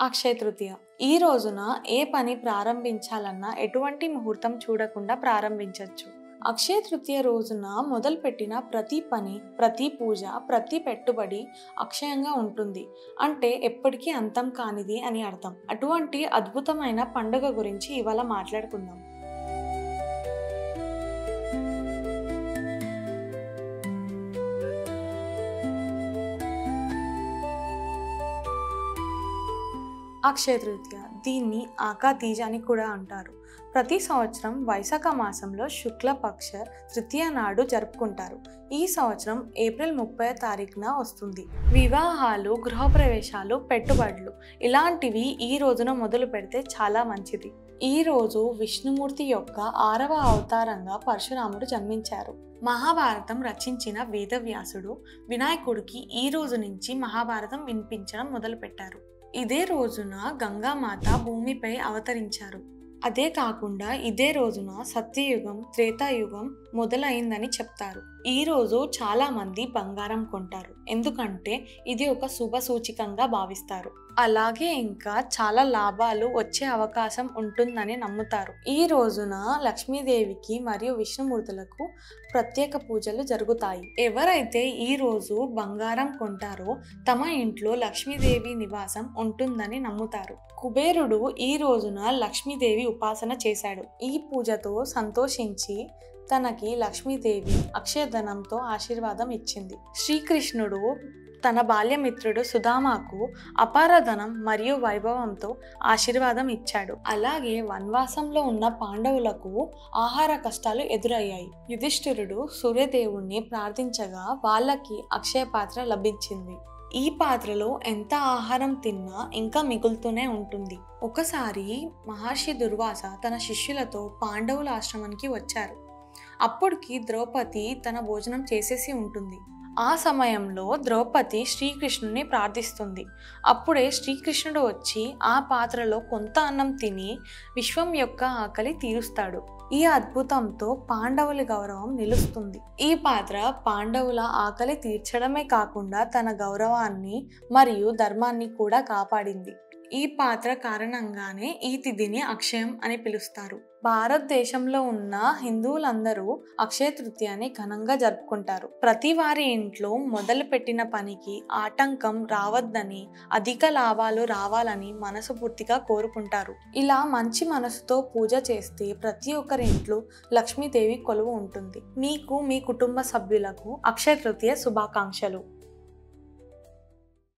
అక్షయ తృతీయ ఈ రోజున ఏ పని ప్రారంభించాలన్నా ఎటువంటి ముహూర్తం చూడకుండా ప్రారంభించవచ్చు. అక్షయ తృతీయ రోజున మొదలుపెట్టిన ప్రతి పని, ప్రతి పూజ, ప్రతి పెట్టుబడి అక్షయంగా ఉంటుంది. అంటే ఎప్పటికీ అంతం కానిది అని అర్థం. అటువంటి అద్భుతమైన పండుగ గురించి ఇవాళ మాట్లాడుకుందాం. అక్షయ తృతీయ దీన్ని ఆకాతీజ అని కూడా అంటారు. ప్రతి సంవత్సరం వైశాఖ మాసంలో శుక్లపక్ష తృతీయ నాడు జరుపుకుంటారు. ఈ సంవత్సరం ఏప్రిల్ 30వ తారీఖున వస్తుంది. వివాహాలు, గృహప్రవేశాలు, పెట్టుబడులు ఇలాంటివి ఈ రోజున మొదలు పెడితే చాలా మంచిది. ఈ రోజు విష్ణుమూర్తి యొక్క 6వ అవతారంగా పరశురాముడు జన్మించారు. మహాభారతం రచించిన వేదవ్యాసుడు వినాయకుడికి ఈ రోజు నుంచి మహాభారతం వినిపించడం మొదలుపెట్టారు. ఇదే రోజున గంగామాత భూమిపై అవతరించారు. అదే కాకుండా ఇదే రోజున సత్యయుగం, త్రేతాయుగం మొదలైందని చెప్తారు. ఈ రోజు చాలా మంది బంగారం కొంటారు, ఎందుకంటే ఇది ఒక శుభ సూచికంగా భావిస్తారు. అలాగే ఇంకా చాలా లాభాలు వచ్చే అవకాశం ఉంటుందని నమ్ముతారు. ఈ రోజున లక్ష్మీదేవికి మరియు విష్ణుమూర్తులకు ప్రత్యేక పూజలు జరుగుతాయి. ఎవరైతే ఈ రోజు బంగారం కొంటారో తమ ఇంట్లో లక్ష్మీదేవి నివాసం ఉంటుందని నమ్ముతారు. కుబేరుడు ఈ రోజున లక్ష్మీదేవి ఉపాసన చేశాడు. ఈ పూజతో సంతోషించి తనకి లక్ష్మీదేవి అక్షయధనంతో ఆశీర్వాదం ఇచ్చింది. శ్రీకృష్ణుడు తన బాల్యమిత్రుడు సుధామాకు అపార ధనం మరియు వైభవంతో ఆశీర్వాదం ఇచ్చాడు. అలాగే వనవాసంలో ఉన్న పాండవులకు ఆహార కష్టాలు ఎదురయ్యాయి. యుధిష్ఠిరుడు సూర్యదేవుణ్ణి ప్రార్థించగా వాళ్ళకి అక్షయ పాత్ర లభించింది. ఈ పాత్రలో ఎంత ఆహారం తిన్నా ఇంకా మిగులుతూనే ఉంటుంది. ఒకసారి మహర్షి దుర్వాస తన శిష్యులతో పాండవుల ఆశ్రమానికి వచ్చారు. అప్పటికి ద్రౌపది తన భోజనం చేసేసి ఉంటుంది. ఆ సమయంలో ద్రౌపది శ్రీకృష్ణుని ప్రార్థిస్తుంది. అప్పుడే శ్రీకృష్ణుడు వచ్చి ఆ పాత్రలో కొంత అన్నం తిని విశ్వం యొక్క ఆకలి తీరుస్తాడు. ఈ అద్భుతంతో పాండవుల గౌరవం నిలుస్తుంది. ఈ పాత్ర పాండవుల ఆకలి తీర్చడమే కాకుండా తన గౌరవాన్ని మరియు ధర్మాన్ని కూడా కాపాడింది. ఈ పాత్ర కారణంగానే ఈ తిథిని అక్షయం అని పిలుస్తారు. భారతదేశంలో ఉన్న హిందువులందరూ అక్షయ తృతీయాన్ని ఘనంగా జరుపుకుంటారు. ప్రతి వారి ఇంట్లో మొదలు పెట్టిన పనికి ఆటంకం రావద్దని, అధిక లాభాలు రావాలని మనస్ఫూర్తిగా కోరుకుంటారు. ఇలా మంచి మనసుతో పూజ చేస్తే ప్రతి ఒక్కరి ఇంట్లో లక్ష్మీదేవి కొలువు ఉంటుంది. మీకు, మీ కుటుంబ సభ్యులకు అక్షయ తృతీయ శుభాకాంక్షలు.